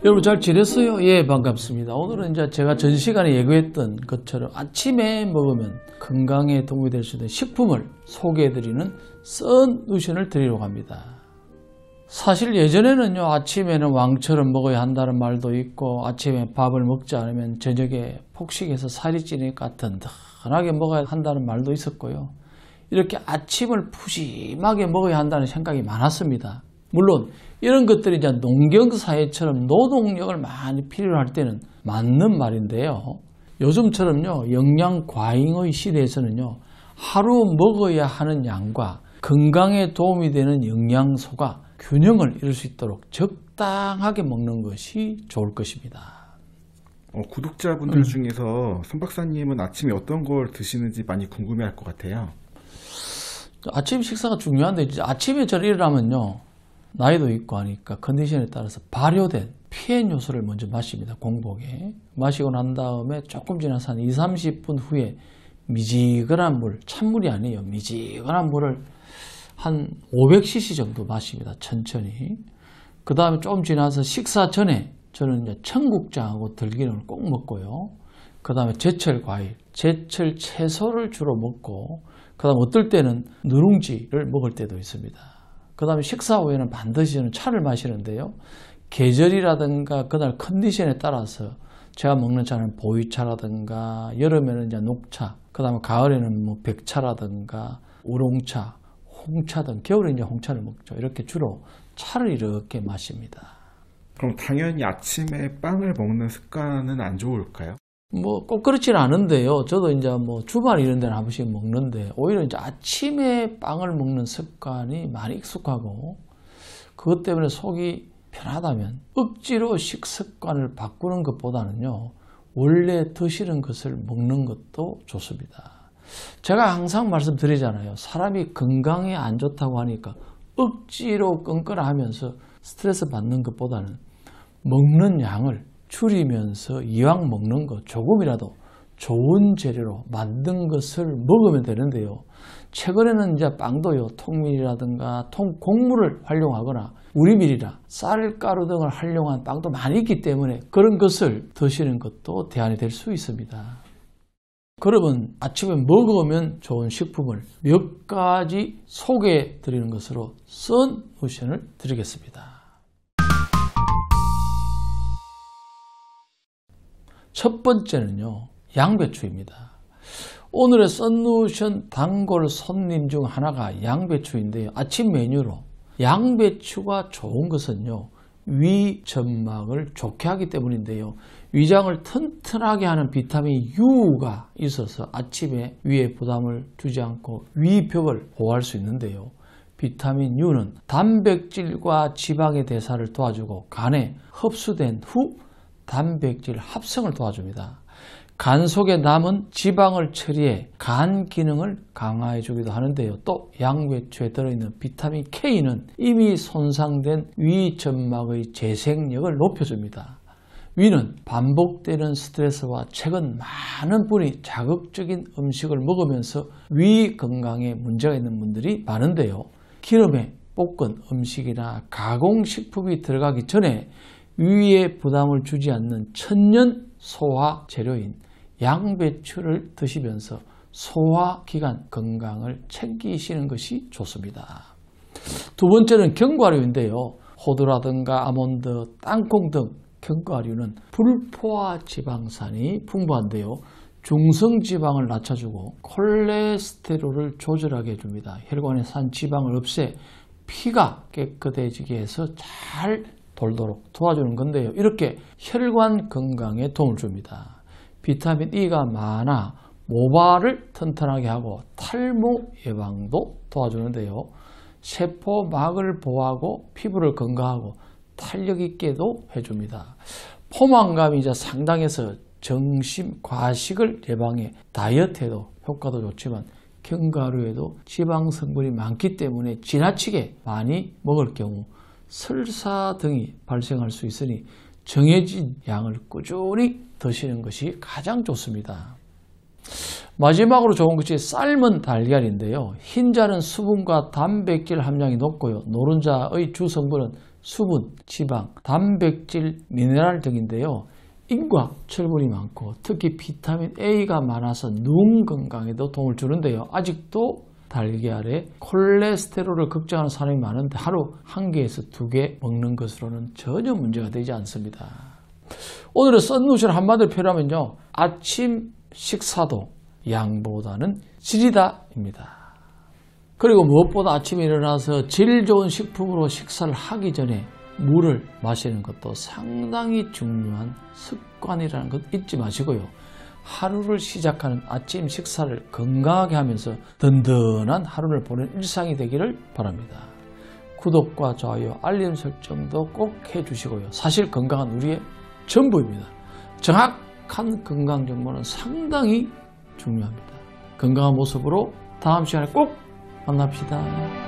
여러분 잘 지냈어요? 예, 반갑습니다. 오늘은 이제 제가 전 시간에 예고했던 것처럼 아침에 먹으면 건강에 도움이 될 수 있는 식품을 소개해드리는 썬누션을 드리려고 합니다. 사실 예전에는요, 아침에는 왕처럼 먹어야 한다는 말도 있고, 아침에 밥을 먹지 않으면 저녁에 폭식해서 살이 찌니까 든든하게 먹어야 한다는 말도 있었고요. 이렇게 아침을 푸짐하게 먹어야 한다는 생각이 많았습니다. 물론 이런 것들이 이제 농경사회처럼 노동력을 많이 필요로 할 때는 맞는 말인데요. 요즘처럼요, 영양 과잉의 시대에서는요, 하루 먹어야 하는 양과 건강에 도움이 되는 영양소가 균형을 이룰 수 있도록 적당하게 먹는 것이 좋을 것입니다. 구독자분들 중에서 손 박사님은 아침에 어떤 걸 드시는지 많이 궁금해할 것 같아요. 아침 식사가 중요한데, 아침에 저를 일어나면요, 나이도 있고 하니까 컨디션에 따라서 발효된 피해 요소를 먼저 마십니다. 공복에. 마시고 난 다음에 조금 지나서 한 20-30분 후에 미지근한 물, 찬물이 아니에요. 미지근한 물을 한 500cc 정도 마십니다. 천천히. 그 다음에 조금 지나서 식사 전에 저는 이제 청국장하고 들기름을 꼭 먹고요. 그 다음에 제철 과일, 제철 채소를 주로 먹고, 그 다음 어떨 때는 누룽지를 먹을 때도 있습니다. 그 다음에 식사 후에는 반드시 저는 차를 마시는데요. 계절이라든가 그날 컨디션에 따라서 제가 먹는 차는 보이차라든가, 여름에는 이제 녹차, 그 다음에 가을에는 뭐 백차라든가 우롱차, 홍차 등, 겨울에 이제 홍차를 먹죠. 이렇게 주로 차를 이렇게 마십니다. 그럼 당연히 아침에 빵을 먹는 습관은 안 좋을까요? 뭐 꼭 그렇지는 않은데요. 저도 이제 뭐 주말 이런 데는 한 번씩 먹는데, 오히려 이제 아침에 빵을 먹는 습관이 많이 익숙하고, 그것 때문에 속이 편하다면 억지로 식습관을 바꾸는 것보다는요, 원래 드시는 것을 먹는 것도 좋습니다. 제가 항상 말씀드리잖아요. 사람이 건강에 안 좋다고 하니까 억지로 끈끈 하면서 스트레스 받는 것보다는 먹는 양을 줄이면서 이왕 먹는 거 조금이라도 좋은 재료로 만든 것을 먹으면 되는데요. 최근에는 이제 빵도요, 통밀이라든가 곡물을 활용하거나 우리밀이나 쌀가루 등을 활용한 빵도 많이 있기 때문에 그런 것을 드시는 것도 대안이 될 수 있습니다. 그러면 아침에 먹으면 좋은 식품을 몇 가지 소개해 드리는 것으로 썬누션을 드리겠습니다. 첫 번째는요, 양배추입니다. 오늘의 썬누션 단골 손님 중 하나가 양배추인데요. 아침 메뉴로 양배추가 좋은 것은요, 위 점막을 좋게 하기 때문인데요. 위장을 튼튼하게 하는 비타민 U가 있어서 아침에 위에 부담을 주지 않고 위벽을 보호할 수 있는데요. 비타민 U는 단백질과 지방의 대사를 도와주고 간에 흡수된 후 단백질 합성을 도와줍니다. 간 속에 남은 지방을 처리해 간 기능을 강화해 주기도 하는데요. 또 양배추에 들어있는 비타민 K는 이미 손상된 위 점막의 재생력을 높여줍니다. 위는 반복되는 스트레스와 최근 많은 분이 자극적인 음식을 먹으면서 위 건강에 문제가 있는 분들이 많은데요. 기름에 볶은 음식이나 가공식품이 들어가기 전에 위에 부담을 주지 않는 천연 소화 재료인 양배추를 드시면서 소화기관 건강을 챙기시는 것이 좋습니다. 두 번째는 견과류인데요. 호두라든가 아몬드, 땅콩 등 견과류는 불포화 지방산이 풍부한데요. 중성지방을 낮춰주고 콜레스테롤을 조절하게 해줍니다. 혈관에 산 지방을 없애 피가 깨끗해지게 해서 잘 돌도록 도와주는 건데요. 이렇게 혈관 건강에 도움을 줍니다. 비타민 E가 많아 모발을 튼튼하게 하고 탈모 예방도 도와주는데요. 세포막을 보호하고 피부를 건강하고 탄력 있게도 해줍니다. 포만감이 이제 상당해서 정심 과식을 예방해 다이어트에도 효과도 좋지만 견과류에도 지방 성분이 많기 때문에 지나치게 많이 먹을 경우 설사 등이 발생할 수 있으니 정해진 양을 꾸준히 드시는 것이 가장 좋습니다. 마지막으로 좋은 것이 삶은 달걀인데요. 흰자는 수분과 단백질 함량이 높고요. 노른자의 주 성분은 수분, 지방, 단백질, 미네랄 등인데요. 인과 철분이 많고 특히 비타민 A가 많아서 눈 건강에도 도움을 주는데요. 아직도 달걀에 콜레스테롤을 걱정하는 사람이 많은데 하루 1개에서 2개 먹는 것으로는 전혀 문제가 되지 않습니다. 오늘의 썬루션 한마디로 표현하면요. 아침 식사도 양보다는 질이다입니다. 그리고 무엇보다 아침에 일어나서 질 좋은 식품으로 식사를 하기 전에 물을 마시는 것도 상당히 중요한 습관이라는 것 잊지 마시고요. 하루를 시작하는 아침 식사를 건강하게 하면서 든든한 하루를 보내는 일상이 되기를 바랍니다. 구독과 좋아요, 알림 설정도 꼭 해주시고요. 사실 건강은 우리의 전부입니다. 정확한 건강 정보는 상당히 중요합니다. 건강한 모습으로 다음 시간에 꼭 만납시다.